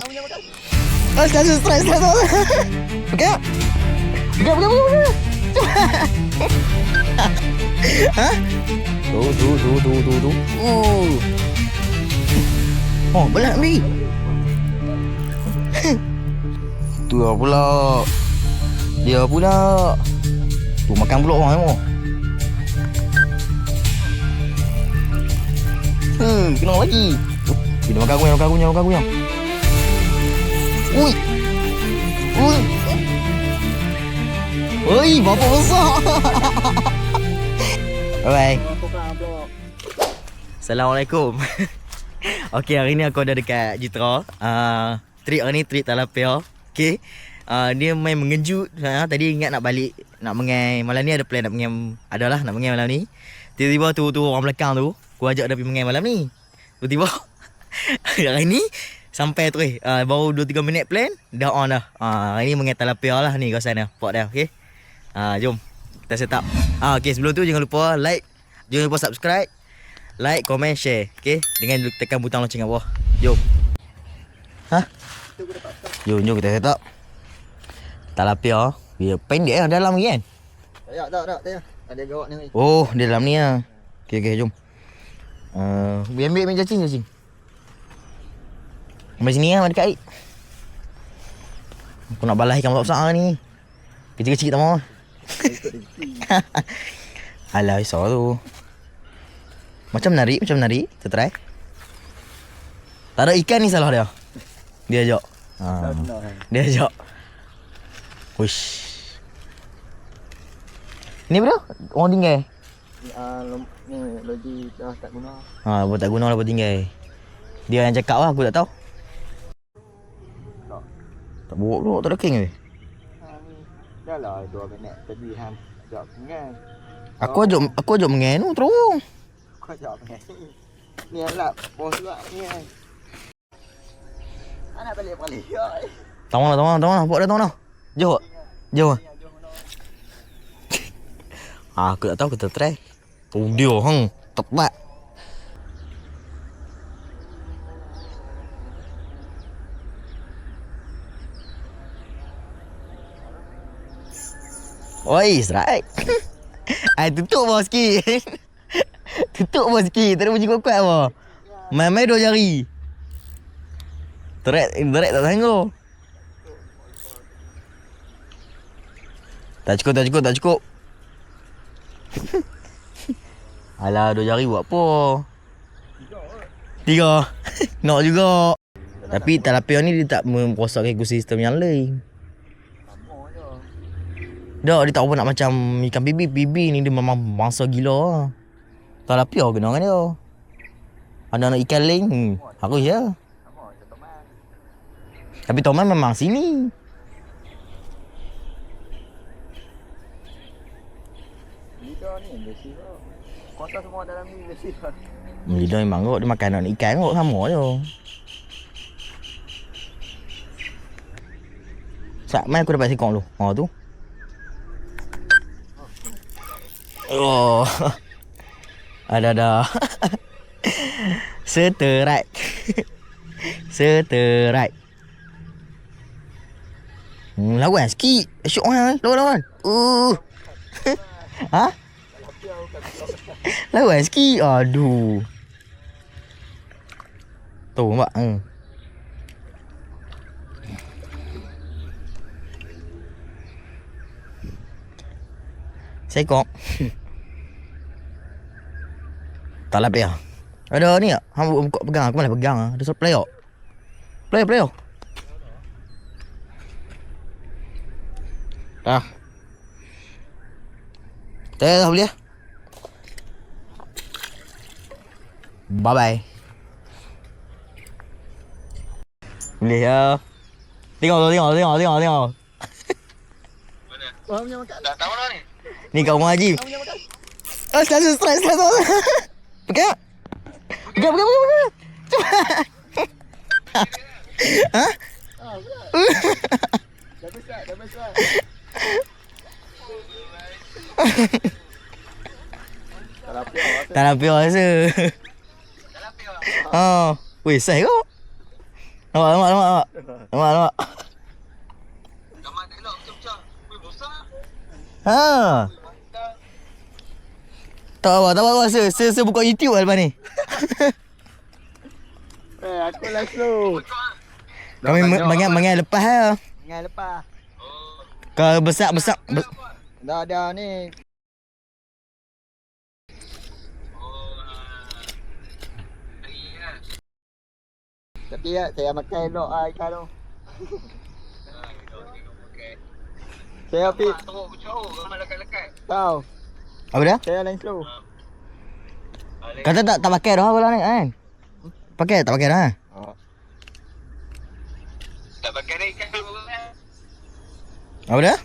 Oh, stres. Pegang. Pegang. Hah? Tuh. Oh, belah ni. Dia pula. Tu makan pula orang ni. Kena lagi. Kita makan kunyah. Ui. Oi, berapa besar. Bye. Assalamualaikum. Okey, hari ni aku ada dekat Jitra. Trip hari ni trip tilapia. Okey. Dia main mengejut. Tadi ingat nak balik nak mengai. Malam ni ada plan nak mengai. Adalah nak mengai malam ni. Tiba-tiba tu orang belakang tu, aku ajak dia pergi mengai malam ni. Tiba-tiba hari ni sampai tu baru 2-3 minit plan dah on dah. Hari ni mengai tilapia lah ni kawasan dah. Pot dah, okey. Jom kita set up. Okey, sebelum tu jangan lupa like, jangan lupa subscribe, like, komen, share, okey, dengan tekan butang lonceng kat bawah. Jom. Jom kita set up. Tilapia dia pendek dalam ni kan? Tak. Ada gawak ni. Oh, dia dalam ni ah. Okey, jom. Ambil meja cacing. Ambil sini lah, dekat air. Aku nak balai ikan besar ni. Kecil-kecil tak mau. Alah, besar tu. Macam menarik. Kita try. Tak ada ikan ni salah dia. Dia ajak. Dia ajak. Wush. Ni bro, orang tinggal. Ni logi dah tak guna. Buat tak guna lah buat tinggal. Dia yang cakap lah, aku tak tahu. Tak buruk pula, tak ada king ke? Dah lah 2 minit tadi Han ajak mengai. Aku ajak mengai tu terus. Aku ajak mengai. Ni alap bos pula ni kan. Anak balik. Tawang lah. Buat dah tawang dah. Jom. Aku tak tahu, kita try. Dia tepat. Oi, strike. Tutup bawah sikit. Tak ada bunyi kuat-kuat apa. Main-main 2 jari. Direct tak sanggup. Tak cukup. Alah, 2 jari buat apa? 3. Nak juga. Tapi tilapia ni dia tak merosakkan ekosistem yang lain. Dah, dia tak apa nak macam ikan bibi. Bibi ni dia memang mangsa gila lah. Tilapia kena dengan dia. Ada anak ikan lain. Aku je. Tapi Toman memang sini. Lidah ni bersih kau. Kuasa semua dalam ni bersih kau. Lidah memang kot. Dia makan anak ikan kot. Sama je. Sat, main aku dapat sekong tu. Tu. Oh. Ada. Seterak. Lawan sikit. Syok kan. Lawan. Lawan sikit. Aduh. Tu mbak. Sekong. Tilapia. Ada ni tak? Hang buka pegang. Aku malah pegang. Ada suruh play tak? Play. Dah. Dah boleh. Bye. Boleh ya. Tengok. Mana? Orang punya makan. Dah tahu dah ni. Ni kat rumah Haji. Stres. Pegang. Cepat. Dah besar. Tilapia rasa. Weh, saiz kau. Nampak. Nampak. Gambar elok macam-macam. Wih, besar. Ha. Tak apa. Saya buka YouTube lah lepas ni. Aku lah slow. Kami mangai lepas lah. Ingat lepas. Kalau besar. Dah ni. Tapi ya, saya makan elok ikan tu. Saya pergi. Ramai lekat-lekat. Tahu. Apa dah? Saya lain slow. Kata tak pakai dah bola ni kan? Tak pakai dah. Tak pakai dah ikan. Apa dah?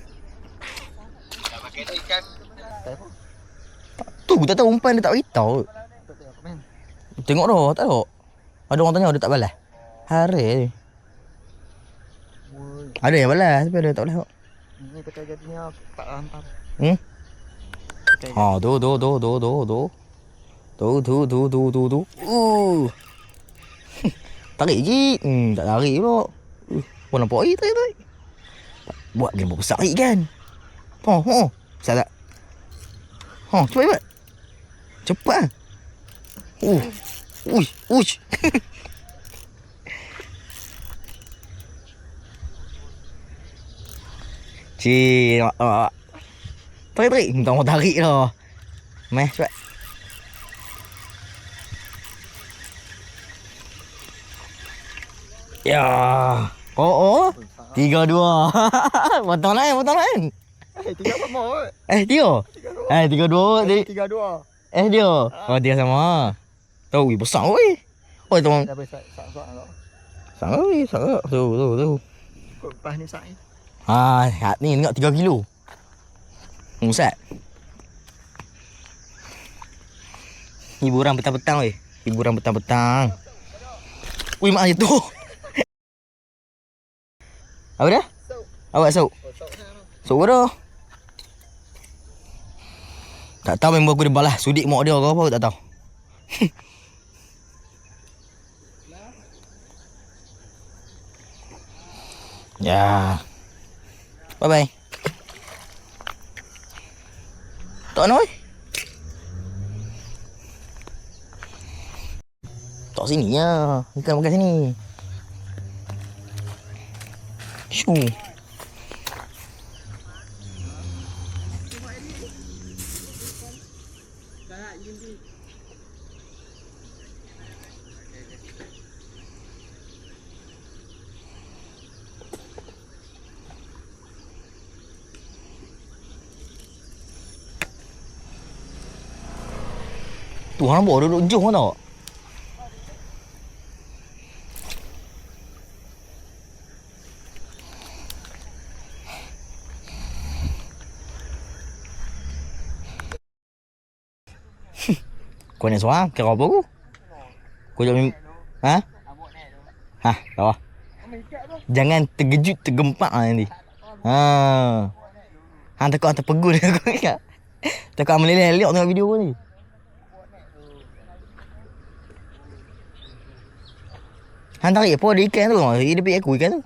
Tak pakai dah ikan. Tu tak tahu umpan dia tak beritahu. Tengok dah, tak tahu. Ada orang tanya dia tak balas. Hari. Ada yang balas tapi ada tak balas. Ni pakai jadinya tak hantar. Ha, tu. Tarik je. Tak tarik pula. Pun nampak tarik. Buat game besar kan. Besar tak? Cepat buat. Cepat. Uish. Nampak. Tarik. Tak mau tarik dah. Meh, cepat. Ya. Oh. 3-2. Potong lain. 3 sama kot. 3. 3-2. 3-2. Dia. Oh, dia sama. Tahu besar weh. Oh, tu. Dah besar sak lah. Sangat weh, sangat. Tu. Kau lepas ni sak ni. Ni tengok 3 kilo. Musat. Hiburan petang-petang weh. Wih, mak je tu. Apa dah? Awak sok. Sok dah. Tak tahu member aku dia balas sudik mak dia ke apa tak tahu. Ya. Bye. Tak nak. Tak sini ya. Ikan makan sini. Shoo. Tu hang nampak duduk jauh kan tak? Kau nak seorang? Kira apa aku? Kau jangan... Ha? Tak apa. Jangan terkejut, tergempak nanti. Hang takut hang terpegun aku ingat. Takut hang meleleh-lelek tengok video aku ni. Hang tarik apa ada ikan tu? Dia pergi aku ikan tu.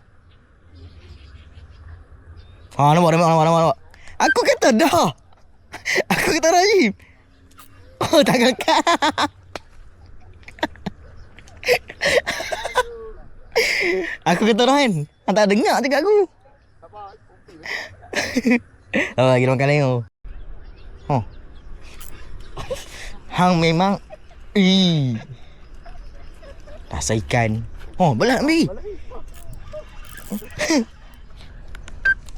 Nampak. Aku kata dah. Aku kata Rahim. Oh, tak kakak. Aku kata Rahim. Hang tak dengar cakap aku. Lagi makan lain tu. Hang memang rasa ikan. Belah ambil.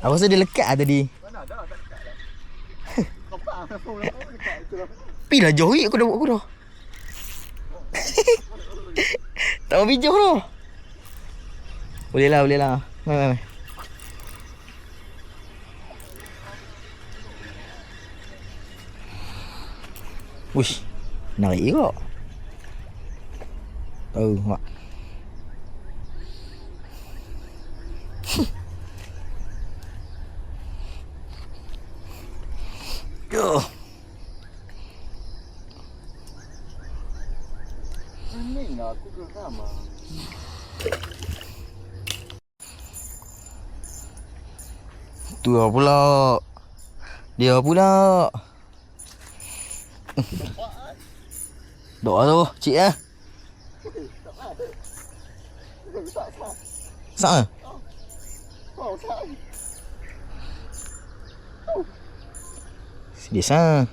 Aku rasa dia lekat lah tadi. Mana dah tak dekat dah. Nampak dekat itu lah. Pi lah jauh aku dah buat aku dah. Tak mau bijauh dah. Boleh lah. Mai. Wush. Narik juga. Tahu mak. Yo. Ini lah aku geram ah. Tu lah pula. Dia pula. Doa tu, cik ya. Sat. Dia sat.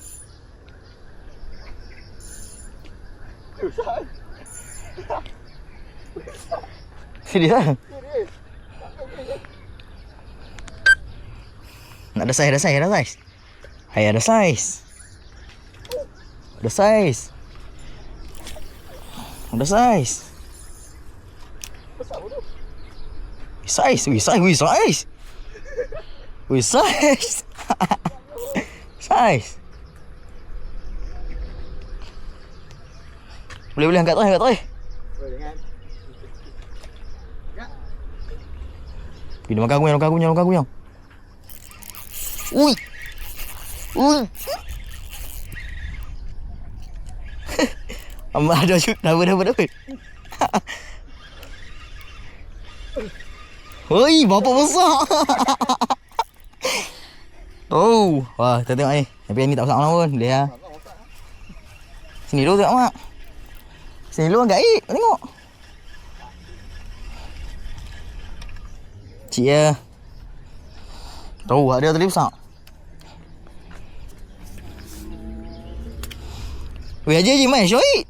Serius lah. Nak ada saiz, ada saiz, ada saiz. Hai, ada saiz. Ada saiz. Ada saiz. Saiz, wih saiz, wih saiz. Wih saiz. Saiz. Boleh angkat tu, angkat tu. Dia makan aku yang, makan aku yang. Ui. Ui. Amat ada shoot, dapat. Oi, bapak besar. Oh, wah, kita tengok ni. Tapi ni tak besar mana pun. Dia. Sini dulu tengok mak. Sini dulu agak air, tengok. Cik ya. Tahu ada tadi besar. Weh aja main Syahid.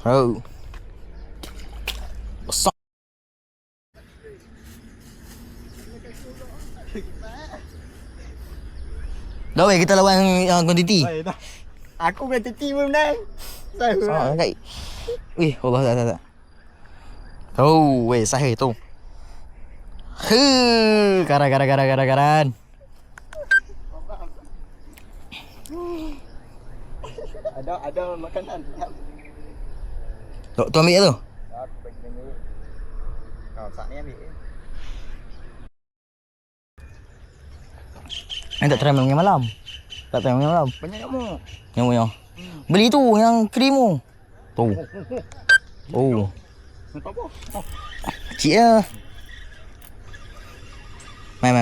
Oh. Besar. Dah weh kita lawan kuantiti. Aku kuantiti pun menang. Sama kait. Weh, Allah tak. Tahu weh sahih tu. Karan. Ada makanan. Tu ambil tu. Aku bagi dulu. Kau sak ni ambil. Tak try main malam. Tak try main malam. Banyak nyamuk. Nyamuk yang. Beli tu yang krim tu. Tu. Oh. Nampak apa? Cik ya. Mai.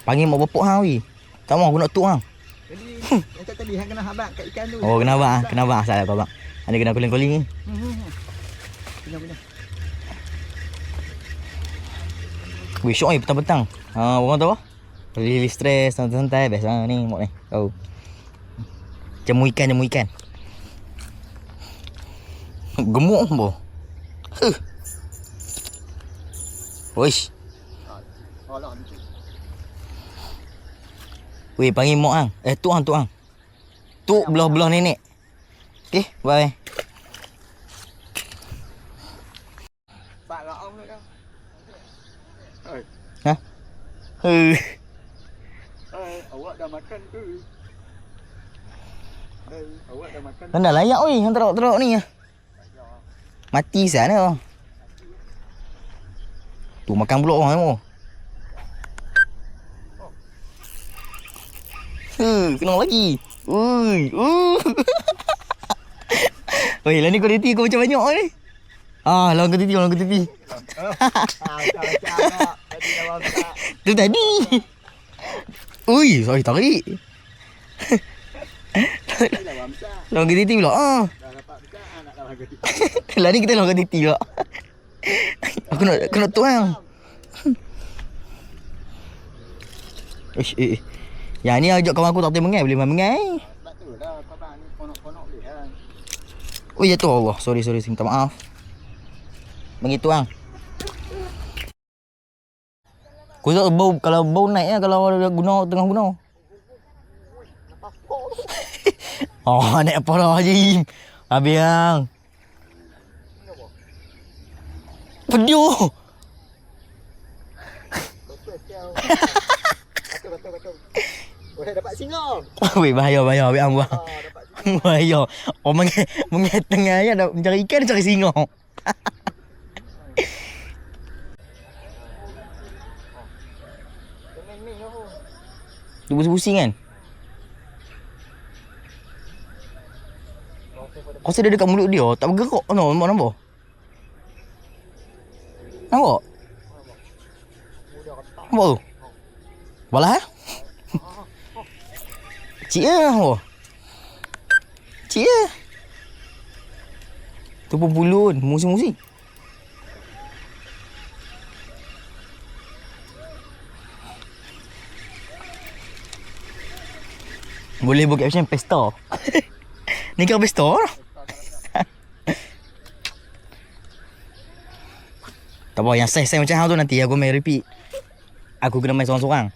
Panggil mak bapak hang weh. Tak mau aku nak tuk hang. Jadi macam tadi hang kena habaq kat ikan tu. Oh, kena abang salah kau bang. Ada kena calling ni. Punya. Weh, syok ni petang-petang. Orang tahu apa? Release stress, santai-santai biasa ni mak ni. Kau. Jamu ikan. Gemuk apa? Wish. Alah ni. Weh, panggil mak hang. Tuk hang. Tuk belah-belah nenek. Okey, bye. Pak raong ni kau. Oi. Ha? Awak dah makan ke? Awak dah makan. Kan dah layak weh, hang teruk-teruk ni. Mati sana. Tu makan pula orang tu. Kena lagi. Weh, lah ni kualiti kau macam banyak ni. Lawan kualiti. Macam-macam. Tadi dah bangsa. Tu tadi. Ui, sorry tarik. Tadi dah bangsa. Lawan kualiti pula. Dah dapat besar nak lawan kualiti. Lah ni kita lawan kualiti pula. Aku nak tuang. Yang ni ajak kawan aku tak boleh mengai. Boleh main mengai. Sebab tu dah korang ni ponok-ponok boleh kan. Oh ya tu Allah. Sorry. Minta maaf. Bagi tuang. Kau tak bau, kalau bau naik ya kalau ada guna tengah guna. Naik apa dah Haji. Habis yang. Peduh. Betul. Boleh dapat singa. Weh, bahaya ambil hang buang. Dapat singa. Bahaya. Orang mengai tengah ya nak mencari ikan cari singa. Main kau. Tu pusing-pusing kan? Kau rasa dia dekat mulut dia, tak bergerak. Nampak? Apa tu? Balah eh? Cik ya. Oh. Cik ya. Tu pun bulun. Musi-musi. Boleh buat caption pesta. Ni kan pesta lah. Tak apa, yang size macam hang tu nanti aku main repeat. Aku kena main seorang-seorang.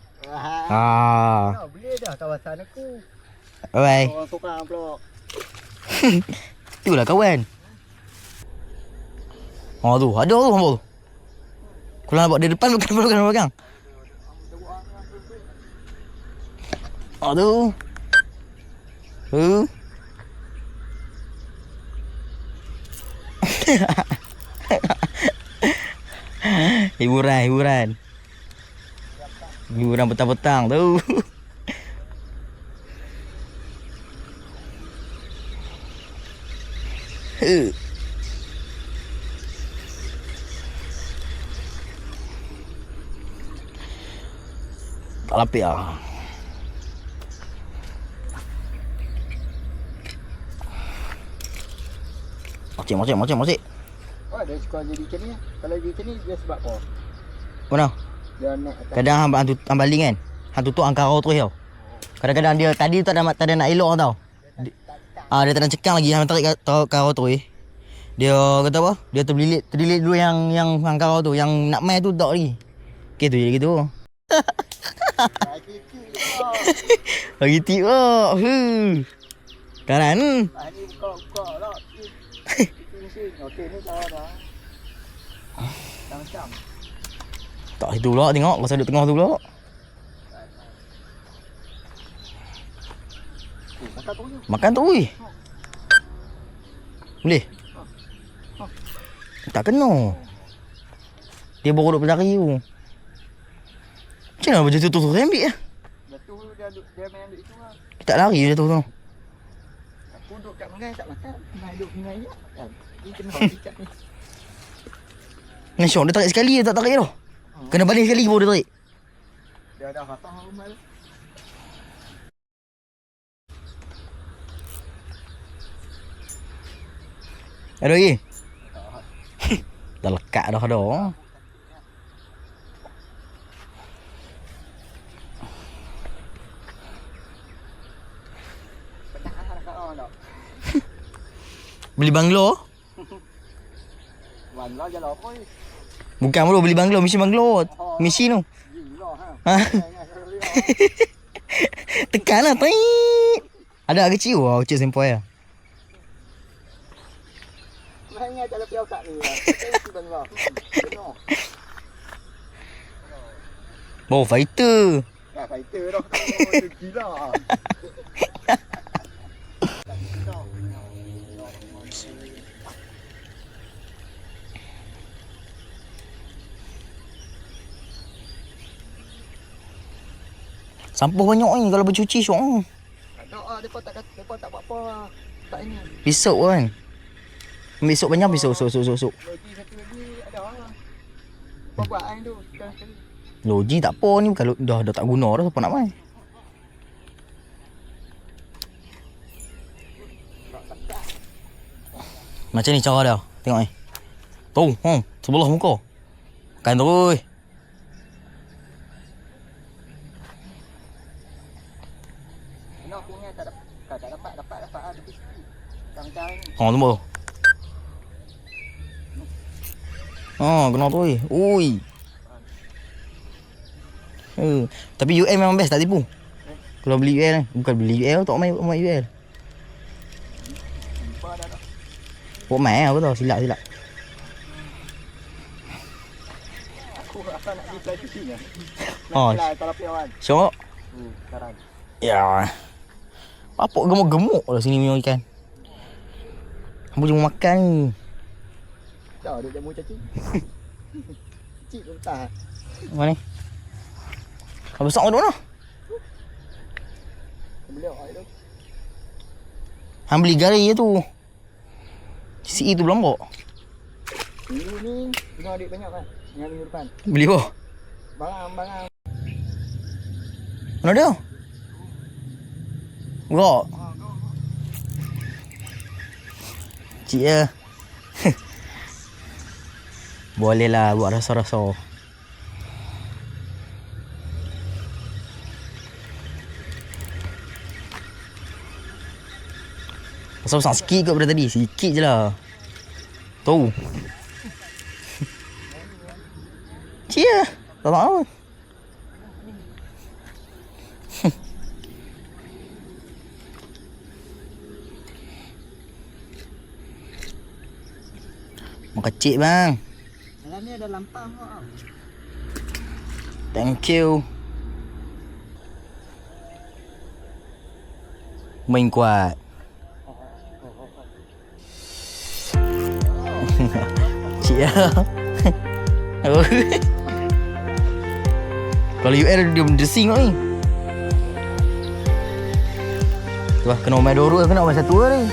Boleh dah kawasan aku. Alright. Orang seorang pula. Itulah kawan. Oh tu, ada tu hamba tu. Kalau nak buat di depan bukan belakang. Oh tu. Hiburan petang-petang tu. Tak lapik lah. Macam. Oh, dia suka jadi macam ni. Kalau jadi macam ni, dia sebab apa? Mana? Dia nak atas. Kadang hang baling kan. Hang tutup angkara terus tau. Kadang-kadang dia tadi tak ada nak elok tau. Dia tak nak cekang lagi hang tarik kara terus. Dia kata apa? Dia terlilit dulu yang angkara tu, yang nak main tu tak lagi. Okey tu je gitu. Bagi tip oh. Kanan. Ni buka lah. Okey ni dah. Macam. Tak situ pula tengok pasal duduk tengah tu pula. Makan tu weh. Boleh? Tak kena. Dia baru duduk berlari tu. Macam mana macam tu ambil lah. Betul dia main ambil itu lah. Tak lari dia tu. Aku duduk kat mengai tak makan. Main duduk mengai je. Dia kena ikat ni. Ni syok dia tarik sekali dia tak tarik tau. Kena balik sekali baru dia tarik. Dia dah patah rumah tu. Ada lagi? Dah lekat dah ada. Beli banglo? Banglo je lah apa ni. Bukan bro, beli banglo, mesin banglo. Mesin tu. Gila Ha. Tekan lah. Ada kecil. Wah, kecil sempoi lah. Hanya tak ada piau kat ni. Itu banglo. Bawa fighter. Fighter dah. Gila. Sampah banyak ni kalau bercuci syok ni. Tak ada depa tak buat apa. Tak ini. Pisau kan. Ambil sok banyak pisau sok. Logi satu lagi ada lah. Apa buat air tu sekali. Logi tak apa ni kalau dah tak guna dah siapa nak main. Macam ni cara dia. Tengok ni. Tu, sebelah muka. Makan terus. Kena punya tak dapat ada sikit. Cang-cang ni. Tunggu. Kena tu weh. Ui. Tapi UL memang best tak tipu. Kalau beli UL bukan beli UL tak main UL. Buat main aku tahu silap. Aku rasa nak pergi fly fishing lah. Oh. Nak fly kalau piawan. Syok. Sekarang. Ya. Apa gemuk-gemuk lah sini punya ikan. Hampa cuma makan ni. Dah duk jamu cacing. Cik pun tak. Mana ni? Apa besar duduk mana? Beliau air tu. Hang beli garis je tu. CE tu belum bawa. Minggu ni kena adik banyak kan? Yang minggu depan. Beli apa? Barang. Mana dia? Gerak. Cik ya. Boleh lah buat rasa-rasa. Pasal sikit kot daripada tadi. Sikit je lah. Tahu. Cik ya. Tak tahu. Mak kecil bang. Dalam ni ada lampang kau. Thank you. Main kuat. Cik ya. Kalau UR dia mendesing kau ni. Tu lah kena main 2 ke nak main 1 ni.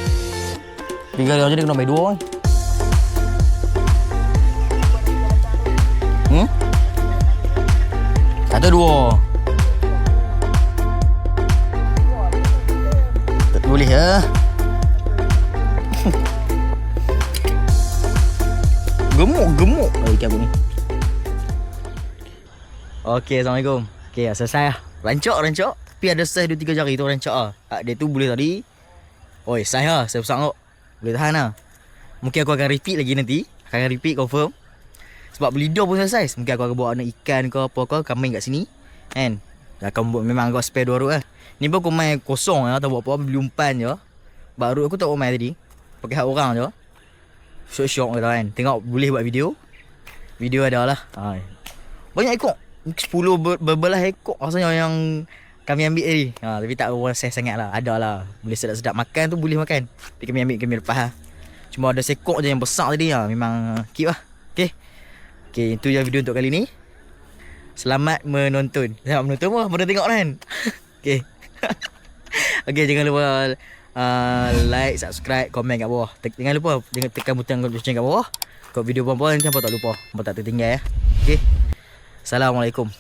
Tinggal dia macam ni kena main 2 ni. Kata 2. Tak boleh ya. Gemuk ikan aku ni. Okey, Assalamualaikum. Okey, selesai lah. Rancak. Tapi ada saiz 2-3 jari tu rancak lah. Dia tu boleh tadi. Oi, saiz lah. Saiz besar kot. Boleh tahan lah. Mungkin aku akan repeat lagi nanti. Akan repeat confirm. Sebab belidah pun saiz. Mungkin aku akan bawa anak ikan ke apa ke. Akan main kat sini. Kan? Akan buat memang agak spare 2 rut lah. Ni pun aku main kosong lah. Tak buat apa-apa. Beli umpan je. Baru aku tak buat main tadi. Pakai hak orang je. Syok-syok kata kan. Tengok boleh buat video. Video ada lah. Banyak ekor. 10 berbelah ekor rasanya yang kami ambil tadi. Tapi tak rasa sangat lah. Ada lah. Boleh sedap-sedap makan tu boleh makan. Tapi kami ambil kami lepas lah. Cuma ada sekok je yang besar tadi lah. Memang keep lah. Okay, itu je video untuk kali ni. Selamat menonton. Selamat menonton pun. Mana tengok kan. Okay. Okay, jangan lupa like, subscribe, komen kat bawah. Jangan lupa tekan butang lonceng kat bawah. Kalau video puan-puan jangan tak lupa. Apa tak tertinggal ya. Okay. Assalamualaikum.